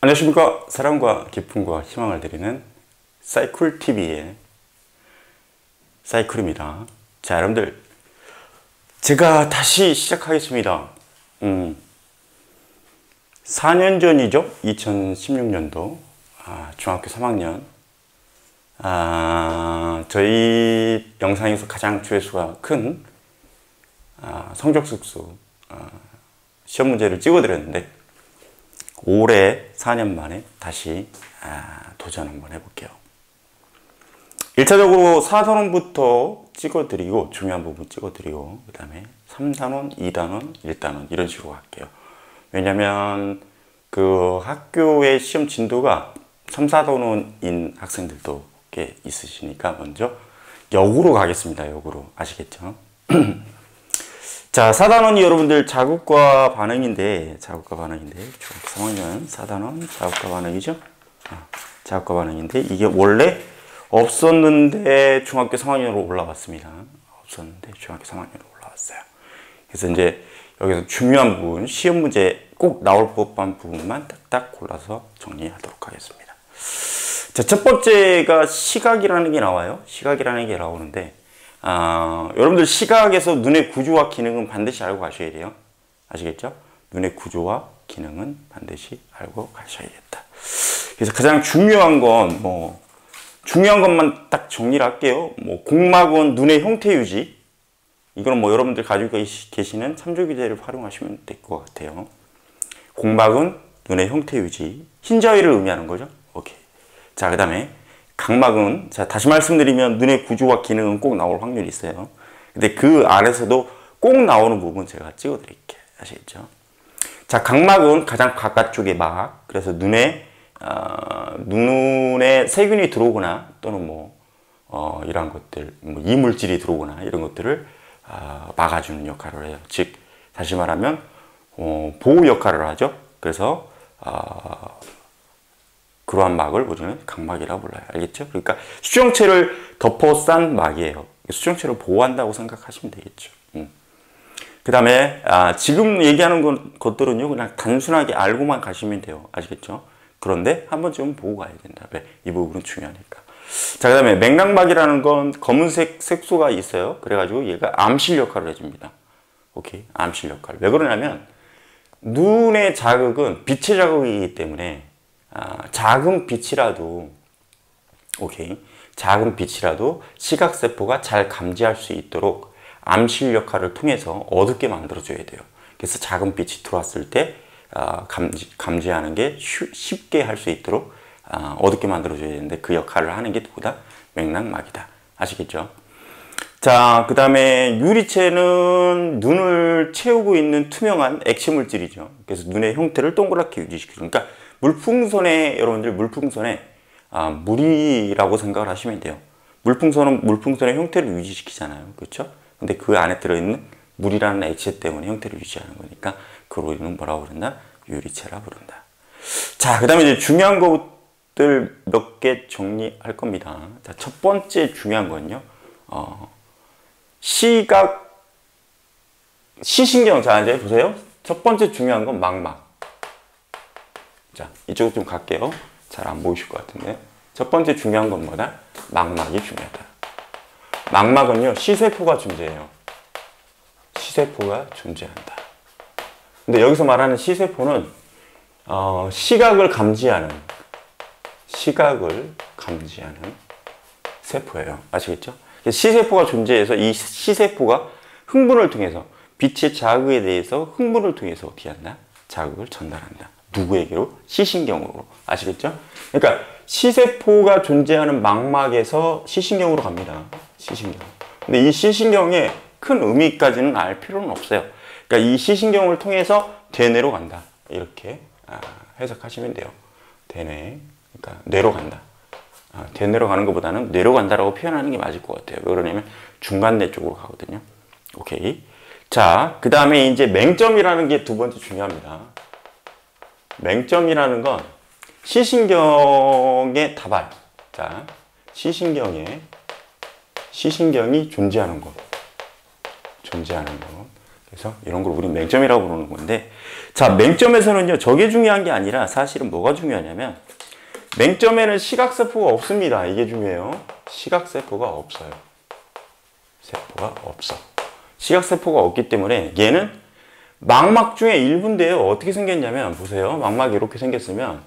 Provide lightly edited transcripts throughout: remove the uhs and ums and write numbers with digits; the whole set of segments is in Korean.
안녕하십니까. 사랑과 기쁨과 희망을 드리는 사이쿨TV의 사이쿨입니다. 자, 여러분들, 제가 다시 시작하겠습니다. 4년 전이죠. 2016년도 중학교 3학년. 저희 영상에서 가장 조회수가 큰 성적 숙소 시험 문제를 찍어드렸는데, 올해 4년 만에 다시 도전 한번 해볼게요. 1차적으로 4단원부터 찍어드리고, 중요한 부분 찍어드리고, 그 다음에 3단원, 2단원, 1단원 이런 식으로 할게요. 왜냐면 그 학교의 시험 진도가 3, 4단원인 학생들도 꽤 있으시니까 먼저 역으로 가겠습니다. 역으로. 아시겠죠? 자, 4단원이 여러분들 자극과 반응인데, 중학교 3학년 4단원 자극과 반응이죠? 자극과 반응인데, 이게 원래 없었는데 중학교 3학년으로 올라왔습니다. 없었는데 중학교 3학년으로 올라왔어요. 그래서 이제 여기서 중요한 부분, 시험 문제 꼭 나올 법한 부분만 딱딱 골라서 정리하도록 하겠습니다. 자, 첫 번째가 시각이라는 게 나와요. 시각이라는 게 나오는데, 여러분들 시각에서 눈의 구조와 기능은 반드시 알고 가셔야 돼요. 아시겠죠? 눈의 구조와 기능은 반드시 알고 가셔야겠다. 그래서 가장 중요한 건 중요한 것만 딱 정리를 할게요. 공막은 눈의 형태 유지. 이거는 여러분들 가지고 계시는 참조기제를 활용하시면 될 것 같아요. 공막은 눈의 형태 유지. 흰자위를 의미하는 거죠. 오케이. 자, 그 다음에 각막은, 자, 다시 말씀드리면 눈의 구조와 기능은 꼭 나올 확률이 있어요. 근데 그 안에서도 꼭 나오는 부분 제가 찍어 드릴게요. 아시겠죠? 자, 각막은 가장 바깥쪽의 막. 그래서 눈에 세균이 들어오거나 또는 이런 것들, 이물질이 들어오거나 이런 것들을 막아주는 역할을 해요. 즉, 다시 말하면 보호 역할을 하죠. 그래서 그러한 막을 우리는 각막이라고 불러요. 알겠죠? 그러니까 수정체를 덮어싼 막이에요. 수정체를 보호한다고 생각하시면 되겠죠. 그 다음에 지금 얘기하는 것들은요, 그냥 단순하게 알고만 가시면 돼요. 아시겠죠? 그런데 한 번쯤은 보고 가야 된다. 왜? 이 부분은 중요하니까. 자, 그 다음에 맥락막이라는 건 검은색 색소가 있어요. 그래가지고 얘가 암실 역할을 해줍니다. 오케이? 암실 역할. 왜 그러냐면 눈의 자극은 빛의 자극이기 때문에 작은 빛이라도 시각세포가 잘 감지할 수 있도록 암실 역할을 통해서 어둡게 만들어줘야 돼요. 그래서 작은 빛이 들어왔을 때 감지하는 게 쉽게 할 수 있도록 어둡게 만들어줘야 되는데, 그 역할을 하는 게 누구다? 맥락막이다. 아시겠죠? 자, 그 다음에 유리체는 눈을 채우고 있는 투명한 액체 물질이죠. 그래서 눈의 형태를 동그랗게 유지시키죠. 그러니까 여러분들 물풍선에 물이라고 생각을 하시면 돼요. 물풍선은 물풍선의 형태를 유지시키잖아요. 그렇죠? 근데 그 안에 들어있는 물이라는 액체 때문에 형태를 유지하는 거니까 그걸 우리는 뭐라고 부른다? 유리체라 부른다. 자, 그 다음에 이제 중요한 것들 몇 개 정리할 겁니다. 자, 첫 번째 중요한 건요, 시신경. 자, 이제 보세요. 첫 번째 중요한 건 망막. 자, 이쪽으로 좀 갈게요. 잘 안 보이실 것 같은데. 첫 번째 중요한 건 뭐다? 망막이 중요하다. 망막은요, 시세포가 존재해요. 시세포가 존재한다. 근데 여기서 말하는 시세포는 시각을 감지하는 세포예요. 아시겠죠? 시세포가 존재해서 이 시세포가 흥분을 통해서, 빛의 자극에 대해서 흥분을 통해서 어떻게 한다? 자극을 전달한다. 누구에게로? 시신경으로. 아시겠죠? 그러니까 시세포가 존재하는 망막에서 시신경으로 갑니다. 시신경. 근데 이 시신경의 큰 의미까지는 알 필요는 없어요. 그러니까 이 시신경을 통해서 대뇌로 간다. 이렇게 해석하시면 돼요. 대뇌. 그러니까 뇌로 간다. 대뇌로 가는 것보다는 뇌로 간다라고 표현하는 게 맞을 것 같아요. 왜 그러냐면 중간뇌 쪽으로 가거든요. 오케이. 자, 그 다음에 이제 맹점이라는 게 두 번째 중요합니다. 맹점이라는 건 시신경의 다발. 자, 시신경이 존재하는 것. 그래서 이런 걸 우리 맹점이라고 부르는 건데, 자, 맹점에서는요, 저게 중요한 게 아니라 사실은 뭐가 중요하냐면, 맹점에는 시각세포가 없습니다. 이게 중요해요. 시각세포가 없어요. 세포가 없어. 시각세포가 없기 때문에 얘는 망막 중에 일부인데요. 어떻게 생겼냐면, 보세요. 망막이 이렇게 생겼으면,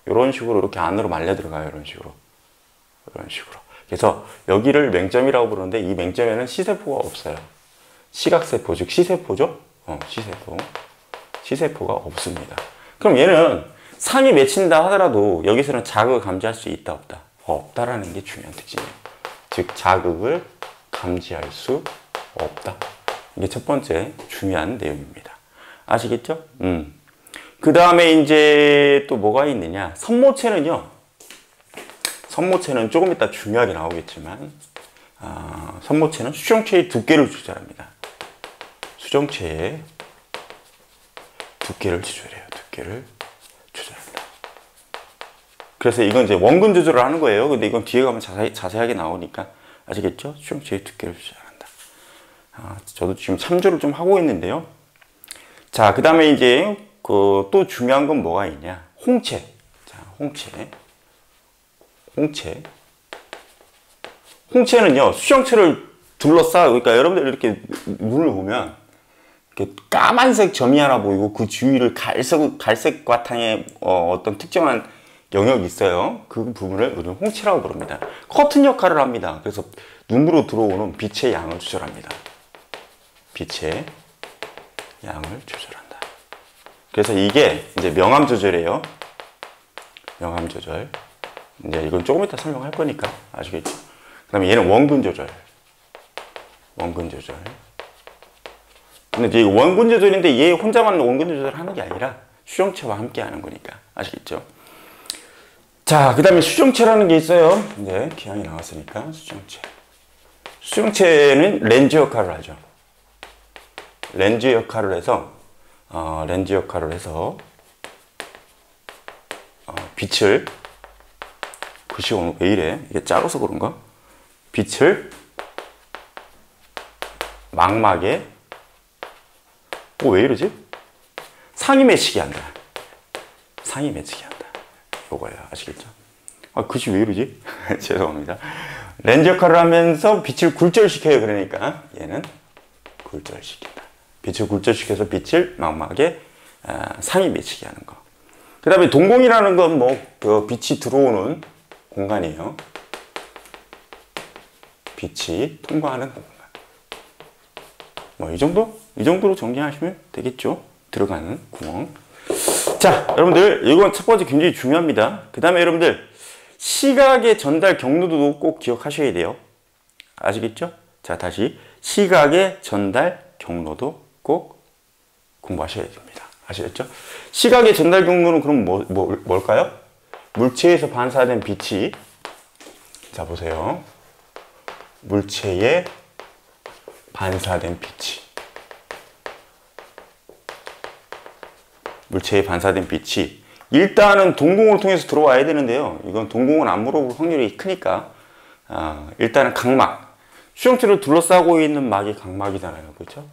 이런 식으로 이렇게 안으로 말려 들어가요. 이런 식으로. 이런 식으로. 그래서 여기를 맹점이라고 부르는데, 이 맹점에는 시세포가 없어요. 시각세포, 즉 시세포죠? 시세포. 시세포가 없습니다. 그럼 얘는 상이 맺힌다 하더라도 여기서는 자극을 감지할 수 있다, 없다? 없다라는 게 중요한 특징이에요. 즉 자극을 감지할 수 없다. 이게 첫 번째 중요한 내용입니다. 아시겠죠? 그 다음에 이제 또 뭐가 있느냐? 선모체는요. 선모체는 조금 이따 중요하게 나오겠지만 선모체는 수정체의 두께를 조절합니다. 수정체의 두께를 조절해요. 두께를 조절합니다. 그래서 이건 이제 원근 조절을 하는 거예요. 근데 이건 뒤에 가면 자세하게 나오니까 아시겠죠? 수정체의 두께를 조절한다. 저도 지금 참조를 좀 하고 있는데요. 자, 그 다음에 이제 또 중요한 건 뭐가 있냐? 홍채. 자, 홍채. 홍채는요, 수정체를 둘러싸, 그러니까 여러분들 이렇게 눈을 보면 이렇게 까만색 점이 하나 보이고 그 주위를 갈색 바탕의 어떤 특정한 영역이 있어요. 그 부분을 우리는 홍채라고 부릅니다. 커튼 역할을 합니다. 그래서 눈으로 들어오는 빛의 양을 조절합니다. 빛의 양을 조절한다. 그래서 이게 이제 명암 조절이에요. 명암 조절. 이제 이건 조금 이따 설명할 거니까 아시겠죠? 그 다음에 얘는 원근 조절. 원근 조절. 근데 이제 원근 조절인데 얘 혼자만 원근 조절을 하는 게 아니라 수정체와 함께 하는 거니까 아시겠죠? 자, 그 다음에 수정체라는 게 있어요. 이제 기항이 나왔으니까 수정체. 수정체는 렌즈 역할을 하죠. 렌즈 역할을 해서 빛을, 글씨 오늘 왜 이래? 이게 작아서 그런가? 빛을 망막에 왜 이러지? 상이 맺히게 한다. 상이 맺히게 한다. 요거예요. 아시겠죠? 글씨 왜 이러지? 죄송합니다. 렌즈 역할을 하면서 빛을 굴절시켜요. 그러니까 얘는 굴절시킨다. 빛을 굴절시켜서 빛을 망막에 상이 맺히게 하는 거. 그 다음에 동공이라는 건 그 빛이 들어오는 공간이에요. 빛이 통과하는 공간. 이 정도? 이 정도로 정리하시면 되겠죠? 들어가는 구멍. 자, 여러분들, 이건 첫 번째 굉장히 중요합니다. 그 다음에 여러분들, 시각의 전달 경로도 꼭 기억하셔야 돼요. 아시겠죠? 자, 다시. 시각의 전달 경로도 꼭 공부하셔야 됩니다. 아시겠죠? 시각의 전달 경로는 그럼 뭘까요? 물체에서 반사된 빛이, 자, 보세요. 물체에 반사된 빛이. 물체에 반사된 빛이 일단은 동공을 통해서 들어와야 되는데요. 이건 동공은 안 물어볼 확률이 크니까 일단은 각막. 수정체를 둘러싸고 있는 막이 각막이잖아요. 그렇죠?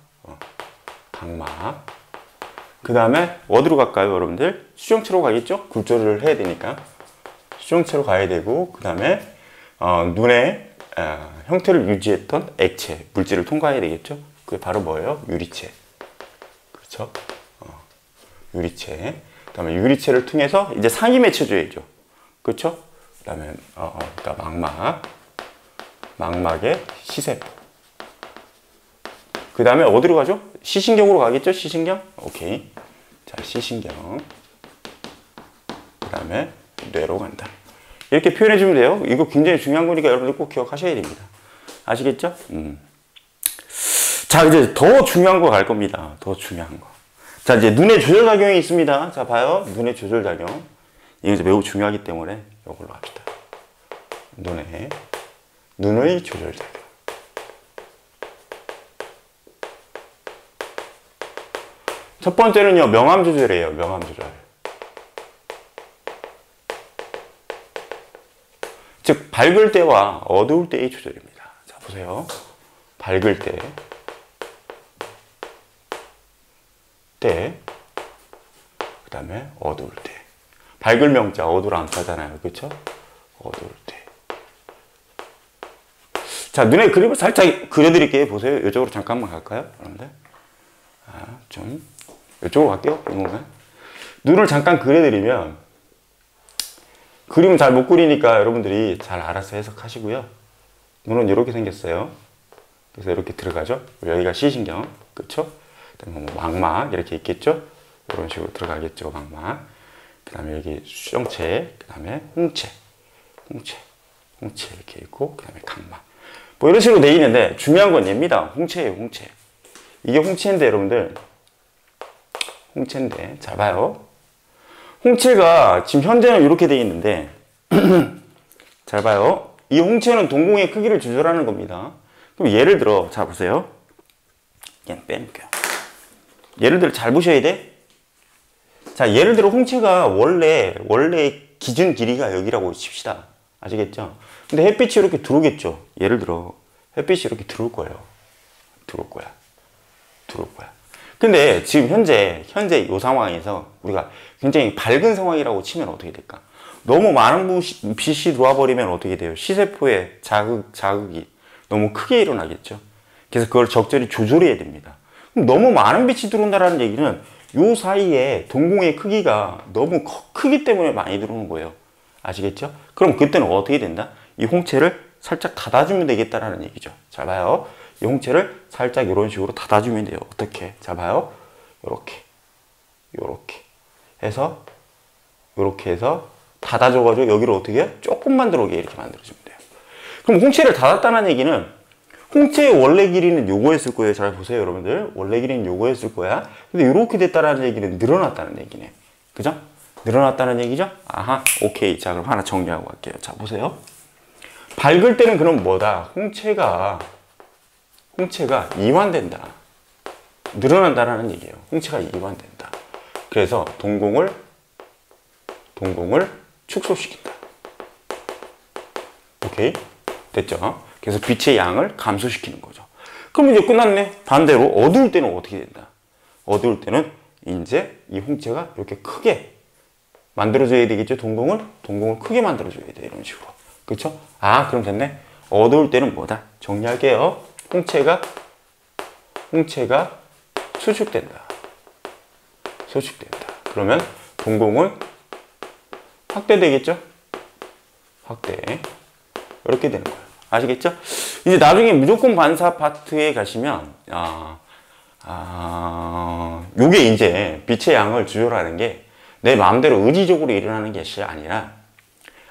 각막. 그 다음에 어디로 갈까요, 여러분들? 수정체로 가겠죠? 굴절을 해야 되니까. 수정체로 가야 되고, 그 다음에 눈의 형태를 유지했던 액체, 물질을 통과해야 되겠죠? 그게 바로 뭐예요? 유리체. 그렇죠? 유리체. 그 다음에 유리체를 통해서 이제 상이 맺혀줘야죠. 그렇죠? 그 다음에 그러니까 망막의 시세포. 그 다음에 어디로 가죠? 시신경으로 가겠죠? 시신경? 오케이. 자, 시신경. 그 다음에 뇌로 간다. 이렇게 표현해주면 돼요. 이거 굉장히 중요한 거니까 여러분들 꼭 기억하셔야 됩니다. 아시겠죠? 자, 이제 더 중요한 거 갈 겁니다. 더 중요한 거. 자, 이제 눈의 조절작용이 있습니다. 자, 봐요. 눈의 조절작용. 이게 이제 매우 중요하기 때문에 이걸로 합시다. 눈의 조절작용. 첫 번째는요, 명암 조절이에요. 명암 조절. 즉, 밝을 때와 어두울 때의 조절입니다. 자, 보세요. 밝을 때, 그 다음에 어두울 때. 밝을 명자 어두울 암자잖아요. 그쵸? 어두울 때. 자, 눈에 그림을 살짝 그려드릴게요. 보세요. 이쪽으로 잠깐만 갈까요? 여러분들? 좀 이쪽으로 갈게요. 눈을 잠깐 그려드리면 그림은 잘 못 그리니까 여러분들이 잘 알아서 해석하시고요. 눈은 이렇게 생겼어요. 그래서 이렇게 들어가죠. 여기가 시신경, 그쵸? 그다음에 뭐 망막 이렇게 있겠죠. 이런 식으로 들어가겠죠. 망막. 그다음에 여기 수정체, 그다음에 홍채 이렇게 있고, 그다음에 각막. 뭐 이런 식으로 돼 있는데 중요한 건 얘입니다. 홍채예요, 홍채. 이게 홍채인데 여러분들, 홍채인데 잘 봐요. 홍채가 지금 현재는 이렇게 돼 있는데 잘 봐요. 이 홍채는 동공의 크기를 조절하는 겁니다. 그럼 예를 들어, 자 보세요. 그냥 빼놓을게요. 예를 들어 잘 보셔야 돼. 자, 예를 들어 홍채가 원래 기준 길이가 여기라고 칩시다. 아시겠죠? 근데 햇빛이 이렇게 들어오겠죠. 예를 들어 햇빛이 이렇게 들어올 거예요. 들어올 거야. 근데 지금 현재 이 상황에서 우리가 굉장히 밝은 상황이라고 치면 어떻게 될까? 너무 많은 빛이 들어와 버리면 어떻게 돼요? 시세포의 자극이 너무 크게 일어나겠죠. 그래서 그걸 적절히 조절해야 됩니다. 그럼 너무 많은 빛이 들어온다는 얘기는 요 사이에 동공의 크기가 너무 크기 때문에 많이 들어오는 거예요. 아시겠죠? 그럼 그때는 어떻게 된다? 이 홍채를 살짝 닫아주면 되겠다라는 얘기죠. 잘 봐요. 이 홍채를 살짝 이런 식으로 닫아주면 돼요. 어떻게? 잘 봐요. 요렇게 해서 닫아줘가지고 여기를 어떻게 해요? 조금만 들어오게 이렇게 만들어주면 돼요. 그럼 홍채를 닫았다는 얘기는 홍채의 원래 길이는 요거였을 거예요. 잘 보세요, 여러분들. 원래 길이는 요거였을 거야. 근데 이렇게 됐다는 얘기는 늘어났다는 얘기네. 그죠? 늘어났다는 얘기죠? 아하, 오케이. 자, 그럼 하나 정리하고 갈게요. 자, 보세요. 밝을 때는 그럼 뭐다? 홍채가 이완된다. 늘어난다라는 얘기예요. 홍채가 이완된다. 그래서 동공을 축소시킨다. 오케이? 됐죠? 그래서 빛의 양을 감소시키는 거죠. 그럼 이제 끝났네. 반대로 어두울 때는 어떻게 된다? 어두울 때는 이제 이 홍채가 이렇게 크게 만들어줘야 되겠죠. 동공을 크게 만들어줘야 돼. 이런 식으로. 그렇죠? 아, 그럼 됐네. 어두울 때는 뭐다? 정리할게요. 홍채가 수축된다. 그러면 동공은 확대되겠죠? 이렇게 되는 거예요. 아시겠죠? 이제 나중에 무조건 반사 파트에 가시면 요게 이제 빛의 양을 조절하는 게 내 마음대로 의지적으로 일어나는 것이 아니라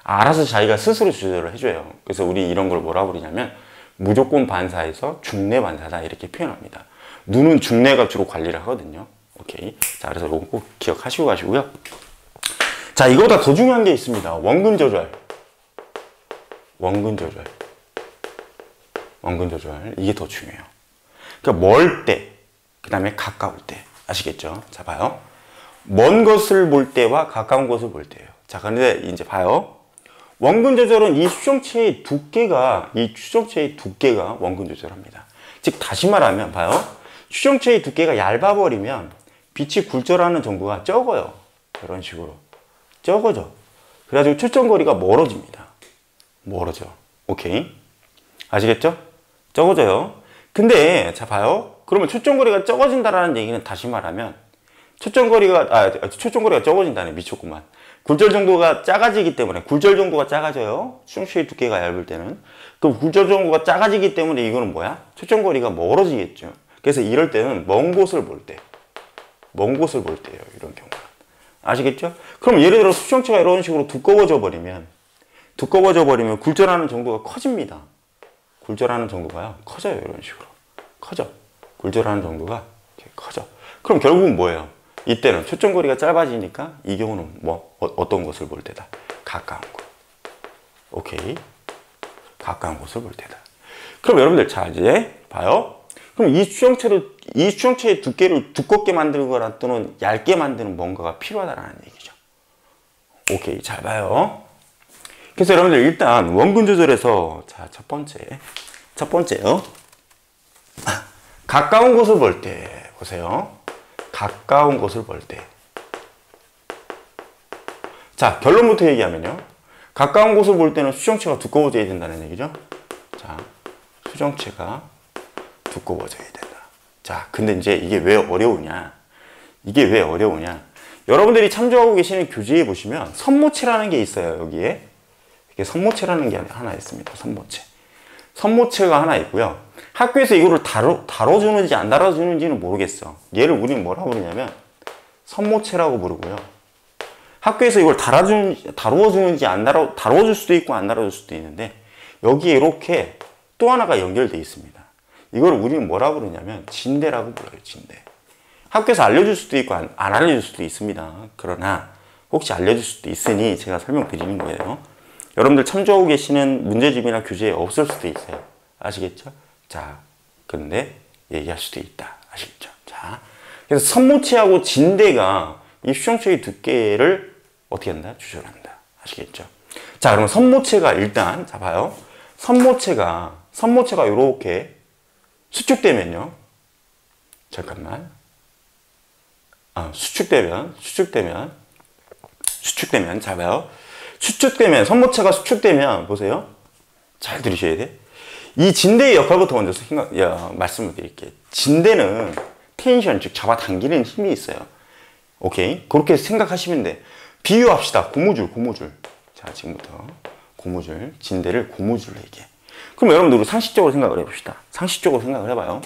알아서 자기가 스스로 조절을 해줘요. 그래서 우리 이런 걸 뭐라고 그러냐면 무조건 반사에서 중내 반사다 이렇게 표현합니다. 눈은 중내가 주로 관리를 하거든요. 오케이. 자, 그래서 이거 꼭 기억하시고 가시고요. 자, 이거보다 더 중요한 게 있습니다. 원근 조절. 이게 더 중요해요. 그러니까 멀 때, 그 다음에 가까울 때. 아시겠죠? 자, 봐요. 먼 것을 볼 때와 가까운 것을 볼 때예요. 자, 그런데 이제 봐요. 원근 조절은 이 수정체의 두께가 원근 조절합니다. 즉, 다시 말하면 봐요. 수정체의 두께가 얇아버리면 빛이 굴절하는 정도가 적어요. 이런 식으로. 적어져. 그래가지고 초점거리가 멀어집니다. 오케이. 아시겠죠? 적어져요. 근데, 자, 봐요. 그러면 초점거리가 적어진다라는 얘기는 다시 말하면 초점거리가 적어진다네. 미쳤구만. 굴절 정도가 작아지기 때문에, 굴절 정도가 작아져요. 수정체의 두께가 얇을 때는. 그럼 굴절 정도가 작아지기 때문에 이거는 뭐야? 초점거리가 멀어지겠죠. 그래서 이럴 때는 먼 곳을 볼 때예요. 이런 경우가. 아시겠죠? 그럼 예를 들어 수정체가 이런 식으로 두꺼워져 버리면 굴절하는 정도가 커집니다. 굴절하는 정도가요, 커져요. 이런 식으로. 굴절하는 정도가 커져. 그럼 결국은 뭐예요? 이때는 초점거리가 짧아지니까 이 경우는 뭐 어떤 것을 볼 때다? 가까운 것. 오케이. 가까운 것을 볼 때다. 그럼 여러분들 자 이제 봐요. 그럼 이 수정체의 두께를 두껍게 만들거나 또는 얇게 만드는 뭔가가 필요하다는 얘기죠. 오케이. 잘 봐요. 그래서 여러분들 일단 원근 조절에서 자 첫 번째요. 가까운 곳을 볼 때 보세요. 가까운 곳을 볼 때 자, 결론부터 얘기하면요. 가까운 곳을 볼 때는 수정체가 두꺼워져야 된다는 얘기죠. 자, 수정체가 두꺼워져야 된다. 자, 근데 이제 이게 왜 어려우냐? 이게 왜 어려우냐? 여러분들이 참조하고 계시는 교재에 보시면 선모체라는 게 있어요. 여기에. 이게 선모체라는 게 하나 있습니다. 선모체. 선모체가 하나 있고요. 학교에서 이거를 다뤄주는지 안 다뤄주는지는 모르겠어. 얘를 우리는 뭐라고 부르냐면 선모체라고 부르고요. 학교에서 이걸 다루어주는지 다루어줄 수도 있고 안 다뤄줄 수도 있는데 여기에 이렇게 또 하나가 연결되어 있습니다. 이걸 우리는 뭐라고 부르냐면 진대라고 불러요. 진대. 학교에서 알려줄 수도 있고 안 알려줄 수도 있습니다. 그러나 혹시 알려줄 수도 있으니 제가 설명드리는 거예요. 여러분들 참조하고 계시는 문제집이나 교재에 없을 수도 있어요. 아시겠죠? 자, 근데 얘기할 수도 있다. 아시겠죠? 자, 그래서 선모체하고 진대가 이 수정체의 두께를 어떻게 한다? 조절한다. 아시겠죠? 자, 그러면 선모체가 일단, 자, 봐요. 선모체가 이렇게 수축되면요. 잠깐만. 수축되면, 자, 봐요. 선모체가 수축되면, 보세요. 잘 들으셔야 돼. 이 진대의 역할부터 먼저 말씀을 드릴게요. 진대는 텐션, 즉 잡아당기는 힘이 있어요. 오케이? 그렇게 생각하시면 돼. 비유합시다. 고무줄. 자, 지금부터 고무줄, 진대를 고무줄로 얘기해. 그럼 여러분들 상식적으로 생각을 해봅시다. 상식적으로 생각을 해봐요.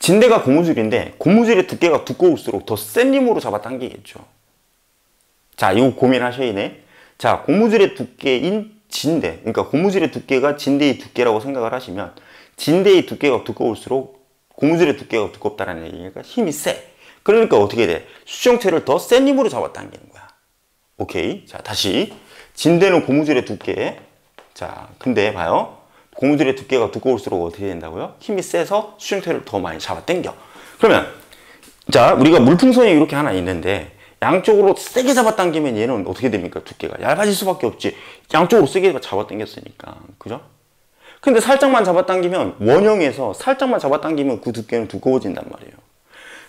진대가 고무줄인데 고무줄의 두께가 두꺼울수록 더 센 힘으로 잡아당기겠죠. 자, 이거 고민하셔야 돼. 자, 고무줄의 두께인 진대, 그러니까 고무줄의 두께가 진대의 두께라고 생각을 하시면 진대의 두께가 두꺼울수록 고무줄의 두께가 두껍다는 얘기니까 힘이 세. 그러니까 어떻게 돼? 수정체를 더 센 힘으로 잡아당기는 거야. 오케이. 자, 다시. 진대는 고무줄의 두께. 자, 근데 봐요. 고무줄의 두께가 두꺼울수록 어떻게 된다고요? 힘이 세서 수정체를 더 많이 잡아당겨. 그러면, 자, 우리가 물풍선이 이렇게 하나 있는데, 양쪽으로 세게 잡아당기면 얘는 어떻게 됩니까? 두께가 얇아질 수밖에 없지. 양쪽으로 세게 잡아당겼으니까. 그죠? 근데 살짝만 잡아당기면, 원형에서 살짝만 잡아당기면 그 두께는 두꺼워진단 말이에요.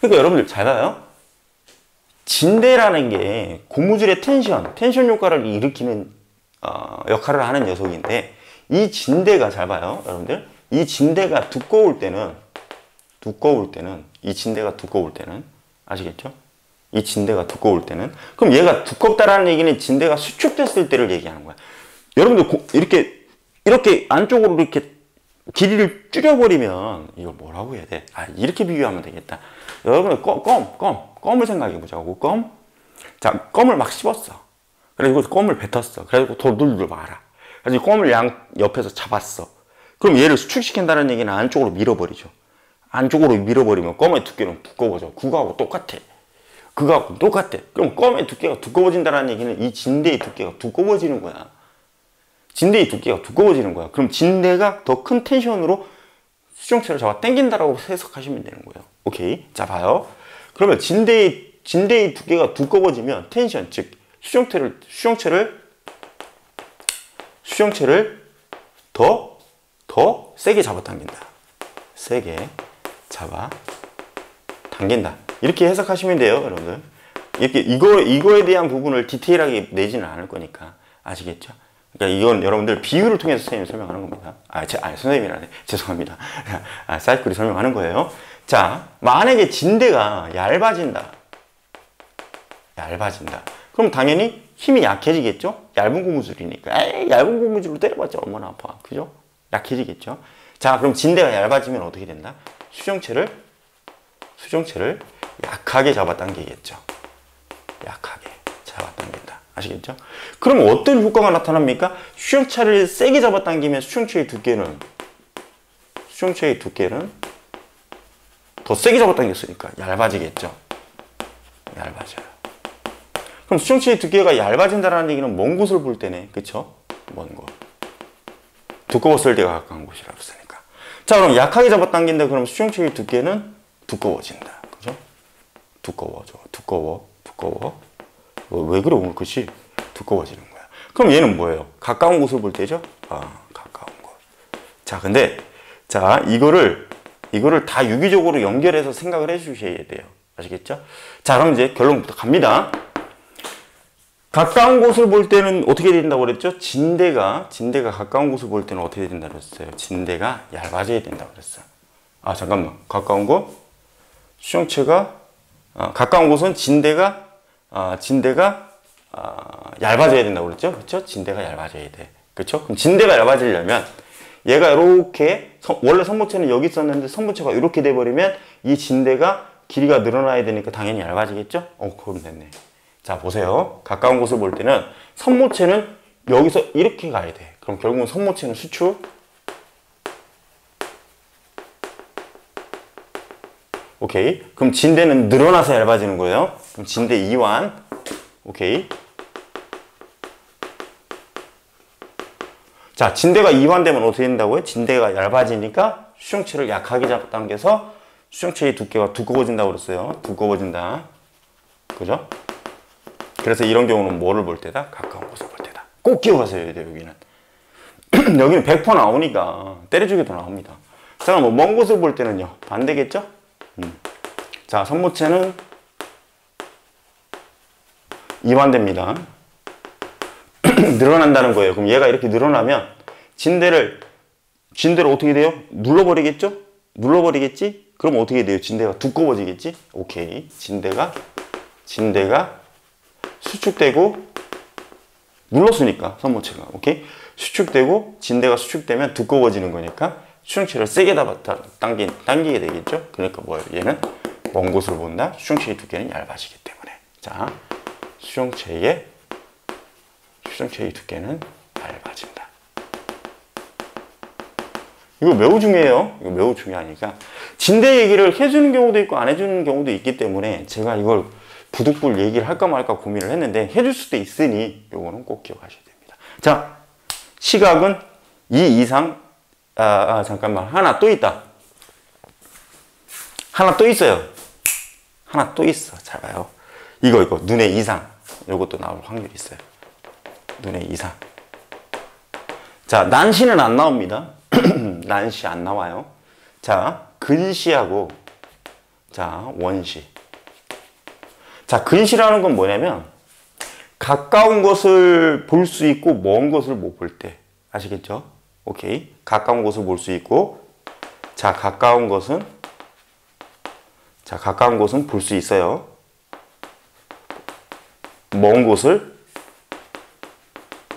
그러니까 여러분들 잘 봐요. 진대라는 게 고무줄의 텐션 효과를 일으키는 역할을 하는 녀석인데 이 진대가 잘 봐요. 여러분들 이 진대가 두꺼울 때는 아시겠죠? 이 진대가 두꺼울 때는 그럼 얘가 두껍다라는 얘기는 진대가 수축됐을 때를 얘기하는 거야. 여러분들 이렇게 안쪽으로 이렇게 길이를 줄여버리면 이걸 뭐라고 해야 돼? 이렇게 비교하면 되겠다. 여러분들 껌을 생각해 보자고. 껌. 자, 껌을 막 씹었어. 그래서 껌을 뱉었어. 그래서 돌돌돌 말아. 그래서 껌을 옆에서 잡았어. 그럼 얘를 수축시킨다는 얘기는 안쪽으로 밀어버리죠. 안쪽으로 밀어버리면 껌의 두께는 두꺼워져. 그거하고 똑같아. 그럼 껌의 두께가 두꺼워진다는 얘기는 이 진대의 두께가 두꺼워지는 거야. 그럼 진대가 더 큰 텐션으로 수정체를 잡아 당긴다라고 해석하시면 되는 거예요. 오케이. 자, 봐요. 그러면 진대의 두께가 두꺼워지면 텐션, 즉 수정체를 더 세게 잡아당긴다. 이렇게 해석하시면 돼요, 여러분들. 이렇게 이거에 대한 부분을 디테일하게 내지는 않을 거니까 아시겠죠? 그러니까 이건 여러분들 비유를 통해서 선생님이 설명하는 겁니다. 선생님이라네. 죄송합니다. 사이클이 설명하는 거예요. 자, 만약에 진대가 얇아진다. 그럼 당연히 힘이 약해지겠죠? 얇은 고무줄이니까. 얇은 고무줄로 때려봤자 얼마나 아파. 그죠? 약해지겠죠? 자, 그럼 진대가 얇아지면 어떻게 된다? 수정체를 약하게 잡아당기겠죠. 아시겠죠? 그럼 어떤 효과가 나타납니까? 수정체를 세게 잡아당기면 수정체의 두께는 더 세게 잡아당겼으니까 얇아지겠죠. 그럼 수정체의 두께가 얇아진다는 얘기는 먼 곳을 볼 때네. 그쵸? 먼 곳. 두꺼웠을 때가 가까운 곳이라고 했으니까. 자, 그럼 약하게 잡아당긴다. 그럼 수정체의 두께는 두꺼워진다. 그죠? 두꺼워. 왜 그래, 오늘 글씨? 두꺼워지는 거야. 그럼 얘는 뭐예요? 가까운 곳을 볼 때죠? 가까운 곳. 자, 근데, 이거를 다 유기적으로 연결해서 생각을 해 주셔야 돼요. 아시겠죠? 자, 그럼 이제 결론부터 갑니다. 가까운 곳을 볼 때는 어떻게 된다고 그랬죠? 진대가 가까운 곳을 볼 때는 어떻게 된다고 그랬어요? 진대가 얇아져야 된다고 그랬어요. 아, 잠깐만. 가까운 곳? 수정체가 가까운 곳은 진대가 얇아져야 된다고 그랬죠? 그렇죠? 진대가 얇아져야 돼. 그렇죠? 그럼 진대가 얇아지려면 얘가 이렇게 원래 선모체는 여기 있었는데 선모체가 이렇게 돼 버리면 이 진대가 길이가 늘어나야 되니까 당연히 얇아지겠죠? 그럼 됐네. 자, 보세요. 가까운 곳을 볼 때는 선모체는 여기서 이렇게 가야 돼. 그럼 결국은 선모체는 수축. 오케이. 그럼 진대는 늘어나서 얇아지는 거예요. 그럼 진대 이완. 오케이. 자, 진대가 이완되면 어떻게 된다고요? 진대가 얇아지니까 수정체를 약하게 잡아당겨서 수정체의 두께가 두꺼워진다고 그랬어요. 두꺼워진다. 그죠? 그래서 이런 경우는 뭐를 볼 때다? 가까운 곳을 볼 때다. 꼭 기억하셔야 돼요, 여기는. 여기는 100% 나오니까 때려주기도 나옵니다. 자, 뭐 먼 곳을 볼 때는요. 안 되겠죠? 자, 선모체는 이완됩니다. 늘어난다는 거예요. 그럼 얘가 이렇게 늘어나면 진대를 어떻게 돼요? 눌러버리겠죠? 눌러버리겠지? 그럼 어떻게 돼요? 진대가 두꺼워지겠지? 오케이. 진대가 수축되고 눌렀으니까 선모체가 오케이 수축되고 진대가 수축되면 두꺼워지는 거니까 수정체를 세게 당기게 되겠죠. 그러니까 뭐예요? 얘는 먼 곳을 본다. 수정체의 두께는 얇아지기 때문에 자 수정체의 두께는 얇아진다. 이거 매우 중요해요. 이거 매우 중요하니까 진대 얘기를 해주는 경우도 있고 안 해주는 경우도 있기 때문에 제가 이걸 부득불 얘기를 할까 말까 고민을 했는데 해줄 수도 있으니 요거는 꼭 기억하셔야 됩니다. 자, 시각은 2 이상 잠깐만 하나 또 있다. 하나 또 있어요. 하나 또 있어. 잘 봐요. 이거 눈의 이상 요것도 나올 확률이 있어요. 눈의 이상. 자, 난시는 안 나옵니다. 난시 안 나와요. 자, 근시하고 자, 원시. 자, 근시라는 건 뭐냐면 가까운 것을 볼 수 있고 먼 것을 못 볼 때. 아시겠죠? 오케이. 가까운 것을 볼 수 있고 자, 가까운 것은 볼 수 있어요. 먼 곳을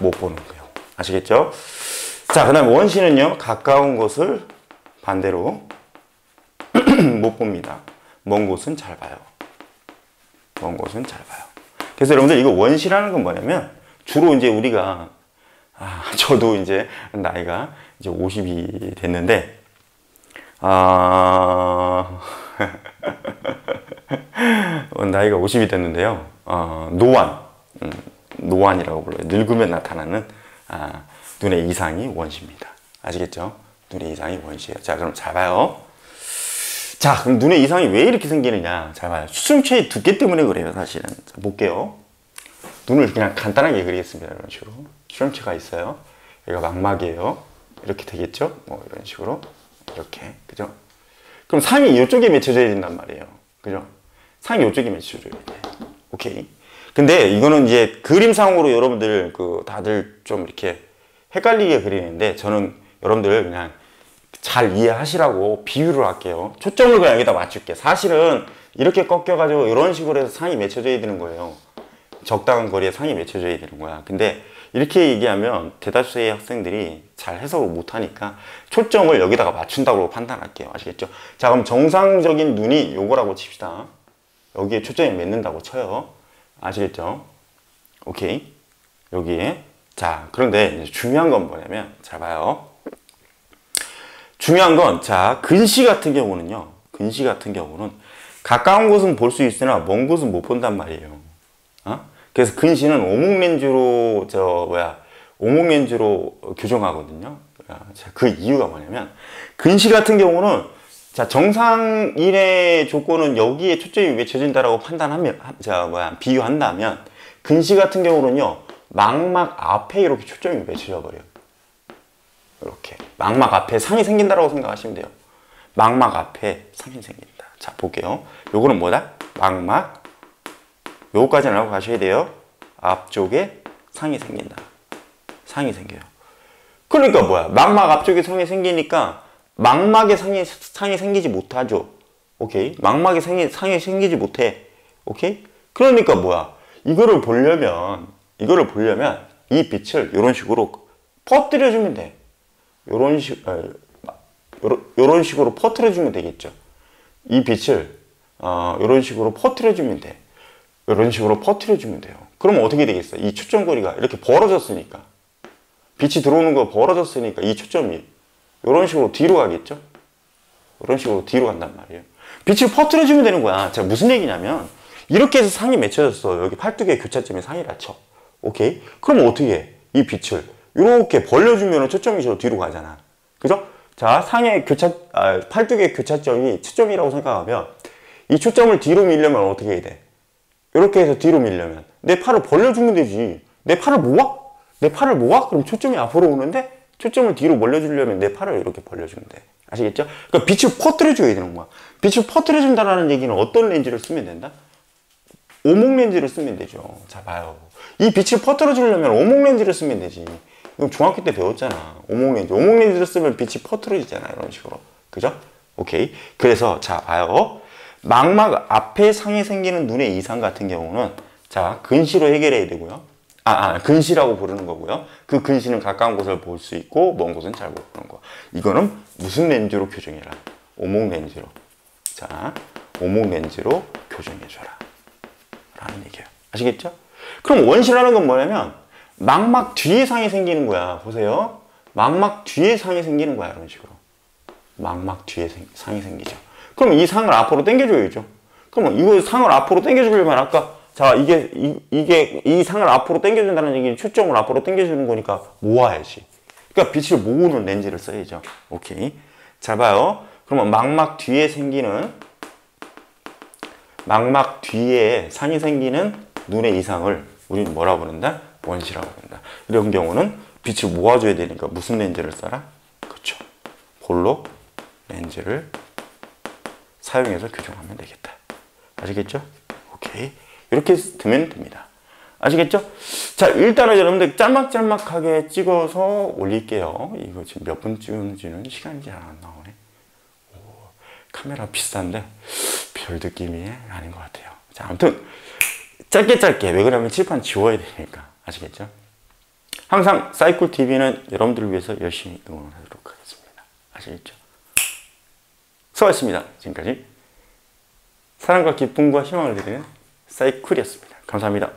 못 보는 거예요. 아시겠죠? 자, 그 다음에 원시는요. 가까운 것을 반대로 못 봅니다. 먼 곳은 잘 봐요. 먼 곳은 잘 봐요. 그래서 여러분들 이거 원시라는 건 뭐냐면 주로 이제 우리가 저도 이제 나이가 이제 50이 됐는데 나이가 50이 됐는데요. 노안이라고 불러요. 늙으면 나타나는 눈의 이상이 원시입니다. 아시겠죠? 눈의 이상이 원시예요. 자, 그럼 잘 봐요. 자, 그럼 눈의 이상이 왜 이렇게 생기느냐? 잘 봐요. 수정체의 두께 때문에 그래요, 사실은. 자, 볼게요. 눈을 그냥 간단하게 그리겠습니다. 이런 식으로. 수정체가 있어요. 얘가 망막이에요. 이렇게 되겠죠? 뭐, 이런 식으로. 이렇게. 그죠? 그럼 상이 이쪽에 맺혀져야 된단 말이에요. 그죠? 상이 이쪽에 맺혀져야 돼. 오케이. 근데 이거는 이제 그림상으로 여러분들 다들 좀 이렇게 헷갈리게 그리는데 저는 여러분들 그냥 잘 이해하시라고 비유를 할게요. 초점을 그냥 여기다 맞출게. 사실은 이렇게 꺾여가지고 이런 식으로 해서 상이 맺혀져야 되는 거예요. 적당한 거리에 상이 맺혀져야 되는 거야. 근데 이렇게 얘기하면 대다수의 학생들이 잘 해석을 못하니까 초점을 여기다가 맞춘다고 판단할게요. 아시겠죠? 자, 그럼 정상적인 눈이 요거라고 칩시다. 여기에 초점이 맺는다고 쳐요. 아시겠죠? 오케이. 여기에. 자, 그런데 이제 중요한 건 뭐냐면, 잘 봐요. 중요한 건, 자, 근시 같은 경우는 가까운 곳은 볼 수 있으나 먼 곳은 못 본단 말이에요. 그래서 근시는 오목렌즈로 규정하거든요. 자, 그 이유가 뭐냐면, 근시 같은 경우는, 자, 정상인의 조건은 여기에 초점이 맺혀진다라고 비유한다면, 근시 같은 경우는요, 망막 앞에 이렇게 초점이 맺혀져 버려요. 이렇게. 망막 앞에 상이 생긴다라고 생각하시면 돼요. 망막 앞에 상이 생긴다. 자, 볼게요. 요거는 뭐다? 망막. 요거까지는 알고 가셔야 돼요. 앞쪽에 상이 생긴다. 상이 생겨요. 그러니까 뭐야? 망막 앞쪽에 상이 생기니까 망막에 상이 생기지 못하죠. 오케이? 망막에 상이 생기지 못해. 오케이? 그러니까 뭐야? 이거를 보려면 이 빛을 이런 식으로 퍼뜨려주면 돼. 요런 식으로 퍼뜨려주면 되겠죠. 이 빛을 이런 식으로 퍼뜨려주면 돼. 이런 식으로 퍼뜨려주면 돼요. 그러면 어떻게 되겠어? 이 초점거리가 이렇게 벌어졌으니까, 빛이 들어오는 거 벌어졌으니까 이 초점이 이런 식으로 뒤로 가겠죠? 이런 식으로 뒤로 간단 말이에요. 빛을 퍼뜨려주면 되는 거야. 자, 무슨 얘기냐면 이렇게 해서 상이 맺혀졌어. 여기 팔뚝의 교차점에 상이라 쳐. 오케이? 그럼 어떻게 해? 이 빛을 이렇게 벌려주면 초점이 저 뒤로 가잖아. 그죠? 자, 팔뚝의 교차점이 초점이라고 생각하면 이 초점을 뒤로 밀려면 어떻게 해야 돼? 이렇게 해서 뒤로 밀려면 내 팔을 벌려주면 되지. 내 팔을 모아? 내 팔을 모아? 그럼 초점이 앞으로 오는데 초점을 뒤로 멀려주려면 내 팔을 이렇게 벌려주면 돼. 아시겠죠? 그러니까 빛을 퍼뜨려줘야 되는 거야. 빛을 퍼뜨려준다는 얘기는 어떤 렌즈를 쓰면 된다? 오목 렌즈를 쓰면 되죠. 자, 봐요. 이 빛을 퍼뜨려주려면 오목 렌즈를 쓰면 되지. 이건 중학교 때 배웠잖아. 오목 렌즈. 오목 렌즈를 쓰면 빛이 퍼뜨려지잖아. 이런 식으로. 그죠? 오케이. 그래서, 자, 봐요. 망막 앞에 상이 생기는 눈의 이상 같은 경우는, 자, 근시로 해결해야 되고요. 근시라고 부르는 거고요. 그 근시는 가까운 곳을 볼 수 있고, 먼 곳은 잘 못 보는 거. 이거는 무슨 렌즈로 교정해라? 오목 렌즈로. 자, 오목 렌즈로 교정해줘라. 라는 얘기예요. 아시겠죠? 그럼 원시라는 건 뭐냐면 망막 뒤에 상이 생기는 거야. 보세요. 망막 뒤에 상이 생기는 거야. 이런 식으로. 망막 뒤에 상이 생기죠. 그럼 이 상을 앞으로 당겨줘야죠. 그러면 이거 상을 앞으로 당겨주려면 아까 자 이 상을 앞으로 당겨준다는 얘기는 초점을 앞으로 당겨주는 거니까 모아야지. 그러니까 빛을 모으는 렌즈를 써야죠. 오케이. 잘 봐요. 그러면 망막 뒤에 상이 생기는 눈의 이상을 우리는 뭐라고 부른다? 원시라고 부른다. 이런 경우는 빛을 모아줘야 되니까 무슨 렌즈를 써라? 그렇죠. 홀로 렌즈를 사용해서 교정하면 되겠다. 아시겠죠? 오케이. 이렇게 두면 됩니다. 아시겠죠? 자, 일단은 여러분들 짤막짤막하게 찍어서 올릴게요. 이거 지금 몇 분 찍는지는 시간이 잘 안 나오네. 카메라 비싼데 별 느낌이 아닌 것 같아요. 자, 아무튼 짧게 왜 그러냐면 칠판 지워야 되니까. 아시겠죠? 항상 사이쿨TV는 여러분들을 위해서 열심히 응원하도록 하겠습니다. 아시겠죠? 수고하셨습니다. 지금까지 사랑과 기쁨과 희망을 드리는 사이쿨이었습니다. 감사합니다.